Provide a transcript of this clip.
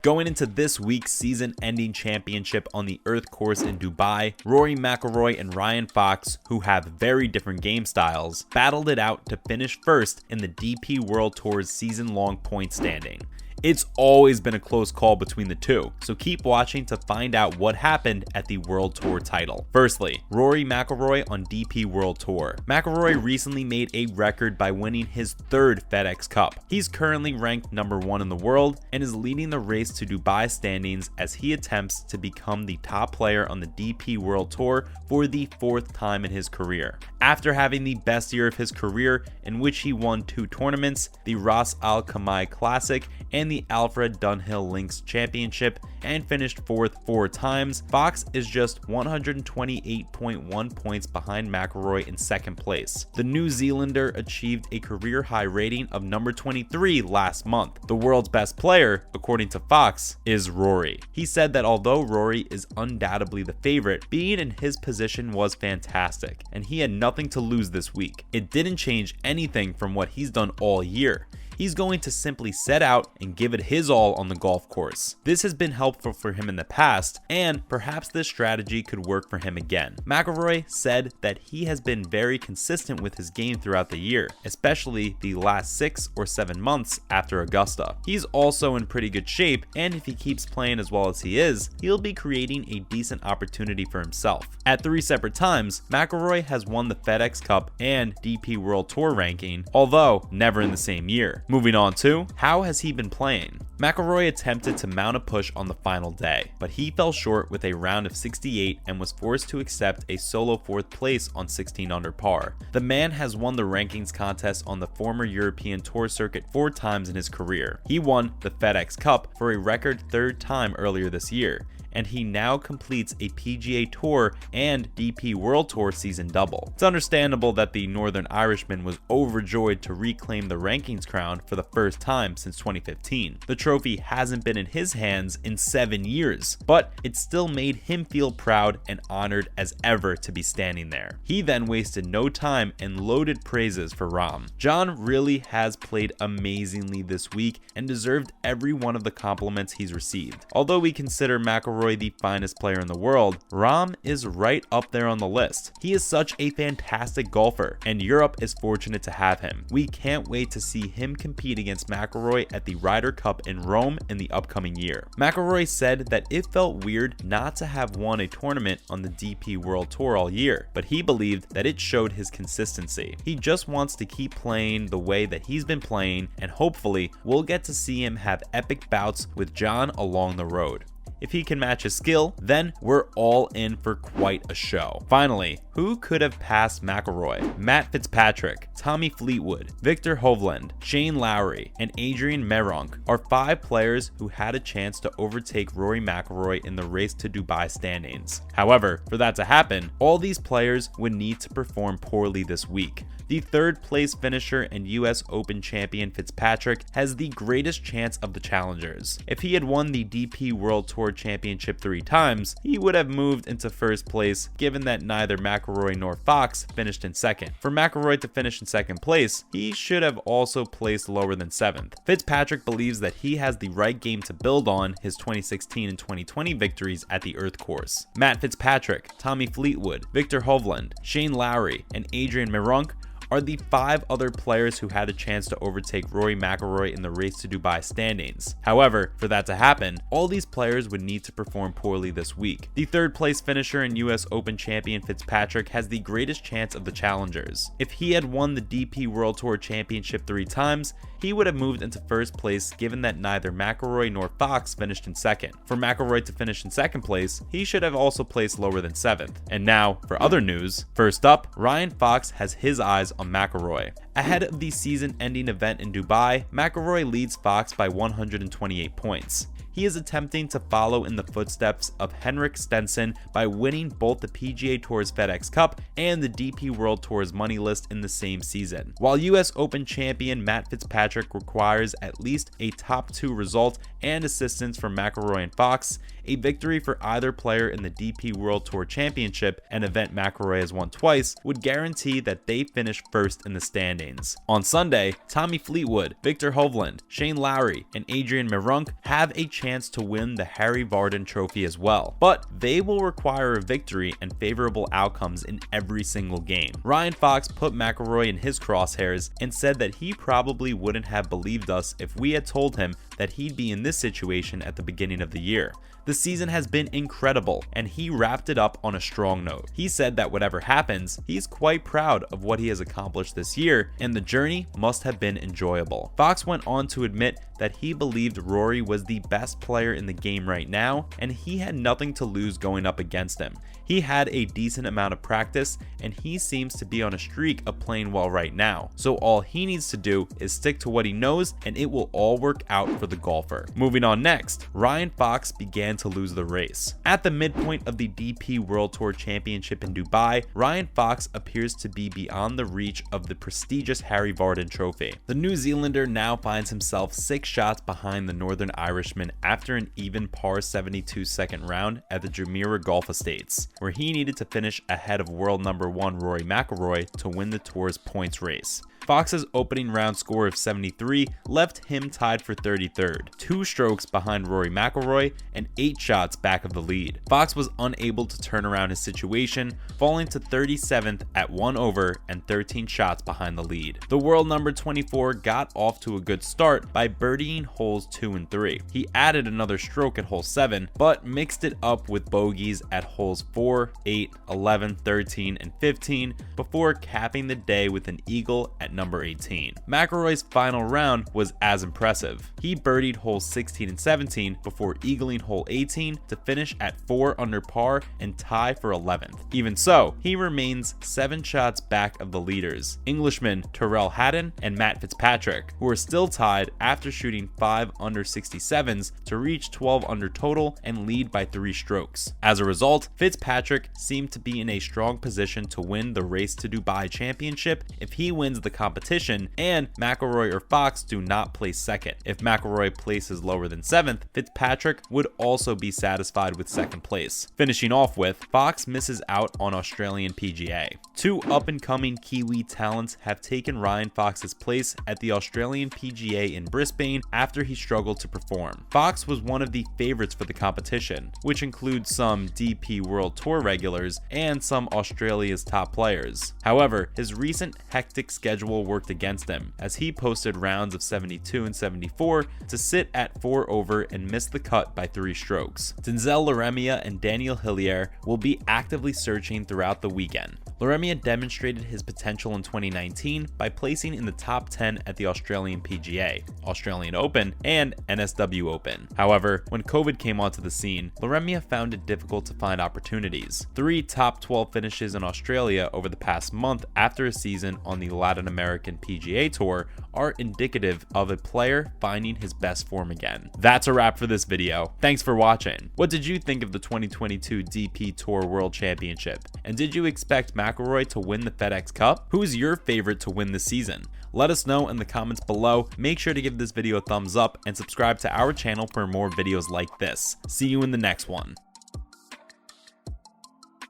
Going into this week's season-ending championship on the Earth course in Dubai, Rory McIlroy and Ryan Fox, who have very different game styles, battled it out to finish first in the DP World Tour's season-long point standing. It's always been a close call between the two, so keep watching to find out what happened at the World Tour title. Firstly, Rory McIlroy on DP World Tour. McIlroy recently made a record by winning his third FedEx Cup. He's currently ranked number 1 in the world and is leading the race to Dubai standings as he attempts to become the top player on the DP World Tour for the 4th time in his career. After having the best year of his career, in which he won 2 tournaments, the Ras Al Khaimah Classic and the Alfred Dunhill Links Championship, and finished 4th 4 times, Fox is just 128.1 points behind McIlroy in 2nd place. The New Zealander achieved a career high rating of number 23 last month. The world's best player, according to Fox, is Rory. He said that although Rory is undoubtedly the favorite, being in his position was fantastic, and he had nothing to lose this week. It didn't change anything from what he's done all year. He's going to simply set out and give it his all on the golf course. This has been helpful for him in the past, and perhaps this strategy could work for him again. McIlroy said that he has been very consistent with his game throughout the year, especially the last 6 or 7 months after Augusta. He's also in pretty good shape, and if he keeps playing as well as he is, he'll be creating a decent opportunity for himself. At 3 separate times, McIlroy has won the FedEx Cup and DP World Tour ranking, although never in the same year. Moving on to, how has he been playing? McIlroy attempted to mount a push on the final day, but he fell short with a round of 68 and was forced to accept a solo 4th place on 16 under par. The man has won the rankings contest on the former European Tour circuit 4 times in his career. He won the FedEx Cup for a record 3rd time earlier this year, and he now completes a PGA Tour and DP World Tour season double. It's understandable that the Northern Irishman was overjoyed to reclaim the rankings crown for the first time since 2015. The trophy hasn't been in his hands in 7 years, but it still made him feel proud and honored as ever to be standing there. He then wasted no time and loaded praises for Rahm. John really has played amazingly this week and deserved every one of the compliments he's received. Although we consider McIlroy the finest player in the world, Rahm is right up there on the list. He is such a fantastic golfer, and Europe is fortunate to have him. We can't wait to see him compete against McIlroy at the Ryder Cup in Rome in the upcoming year. McIlroy said that it felt weird not to have won a tournament on the DP World Tour all year, but he believed that it showed his consistency. He just wants to keep playing the way that he's been playing, and hopefully we'll get to see him have epic bouts with John along the road. If he can match his skill, then we're all in for quite a show. Finally, who could have passed McIlroy? Matt Fitzpatrick, Tommy Fleetwood, Victor Hovland, Shane Lowry, and Adrian Meronk are 5 players who had a chance to overtake Rory McIlroy in the race to Dubai standings. However, for that to happen, all these players would need to perform poorly this week. The 3rd place finisher and US Open champion Fitzpatrick has the greatest chance of the challengers. If he had won the DP World Tour Championship 3 times, he would have moved into 1st place, given that neither McIlroy nor Fox finished in 2nd. For McIlroy to finish in 2nd place, he should have also placed lower than 7th. Fitzpatrick believes that he has the right game to build on his 2016 and 2020 victories at the Earth course. Matt Fitzpatrick, Tommy Fleetwood, Victor Hovland, Shane Lowry, and Adrian Meronk are the 5 other players who had a chance to overtake Rory McIlroy in the race to Dubai standings. However, for that to happen, all these players would need to perform poorly this week. The 3rd place finisher and US Open champion Fitzpatrick has the greatest chance of the challengers. If he had won the DP World Tour Championship 3 times, he would have moved into 1st place, given that neither McIlroy nor Fox finished in 2nd. For McIlroy to finish in 2nd place, he should have also placed lower than 7th. And now, for other news. First up, Ryan Fox has his eyes on McIlroy. Ahead of the season-ending event in Dubai, McIlroy leads Fox by 128 points. He is attempting to follow in the footsteps of Henrik Stenson by winning both the PGA Tour's FedEx Cup and the DP World Tour's money list in the same season. While US Open champion Matt Fitzpatrick requires at least a top 2 result and assistance from McIlroy and Fox, a victory for either player in the DP World Tour Championship, an event McIlroy has won twice, would guarantee that they finish first in the standings. On Sunday, Tommy Fleetwood, Victor Hovland, Shane Lowry, and Adrian Meronk have a chance chance to win the Harry Vardon Trophy as well, but they will require a victory and favorable outcomes in every single game. Ryan Fox put McIlroy in his crosshairs and said that he probably wouldn't have believed us if we had told him that he'd be in this situation at the beginning of the year. The season has been incredible, and he wrapped it up on a strong note. He said that whatever happens, he's quite proud of what he has accomplished this year, and the journey must have been enjoyable. Fox went on to admit that he believed Rory was the best player in the game right now, and he had nothing to lose going up against him. He had a decent amount of practice, and he seems to be on a streak of playing well right now. So all he needs to do is stick to what he knows, and it will all work out for the golfer. Moving on next, Ryan Fox began to lose the race. At the midpoint of the DP World Tour Championship in Dubai, Ryan Fox appears to be beyond the reach of the prestigious Harry Vardon Trophy. The New Zealander now finds himself 6 shots behind the Northern Irishman after an even par 72 second round at the Jumeirah Golf Estates, where he needed to finish ahead of world number 1 Rory McIlroy to win the tour's points race. Fox's opening round score of 73 left him tied for 33rd, 2 strokes behind Rory McIlroy and 8 shots back of the lead. Fox was unable to turn around his situation, falling to 37th at 1 over and 13 shots behind the lead. The world number 24 got off to a good start by birdieing holes 2 and 3. He added another stroke at hole 7, but mixed it up with bogeys at holes 4, 8, 11, 13, and 15 before capping the day with an eagle at number 18. McIlroy's final round was as impressive. He birdied holes 16 and 17 before eagling hole 18 to finish at 4 under par and tie for 11th. Even so, he remains 7 shots back of the leaders, Englishmen Tyrrell Hatton and Matt Fitzpatrick, who are still tied after shooting 5 under 67s to reach 12 under total and lead by 3 strokes. As a result, Fitzpatrick seemed to be in a strong position to win the Race to Dubai Championship if he wins the competition and McIlroy or Fox do not place second. If McIlroy places lower than 7th, Fitzpatrick would also be satisfied with 2nd place. Finishing off with, Fox misses out on Australian PGA. 2 up-and-coming Kiwi talents have taken Ryan Fox's place at the Australian PGA in Brisbane after he struggled to perform. Fox was one of the favorites for the competition, which includes some DP World Tour regulars and some Australia's top players. However, his recent hectic schedule worked against him, as he posted rounds of 72 and 74 to sit at 4 over and miss the cut by 3 strokes. Denzel Leremia and Daniel Hillier will be actively searching throughout the weekend. Leremia demonstrated his potential in 2019 by placing in the top 10 at the Australian PGA, Australian Open, and NSW Open. However, when COVID came onto the scene, Leremia found it difficult to find opportunities. 3 top 12 finishes in Australia over the past month after a season on the Latin American PGA Tour are indicative of a player finding his best form again. That's a wrap for this video. Thanks for watching. What did you think of the 2022 DP Tour World Championship? And did you expect McIlroy to win the FedEx Cup? Who's your favorite to win this season? Let us know in the comments below. Make sure to give this video a thumbs up and subscribe to our channel for more videos like this. See you in the next one.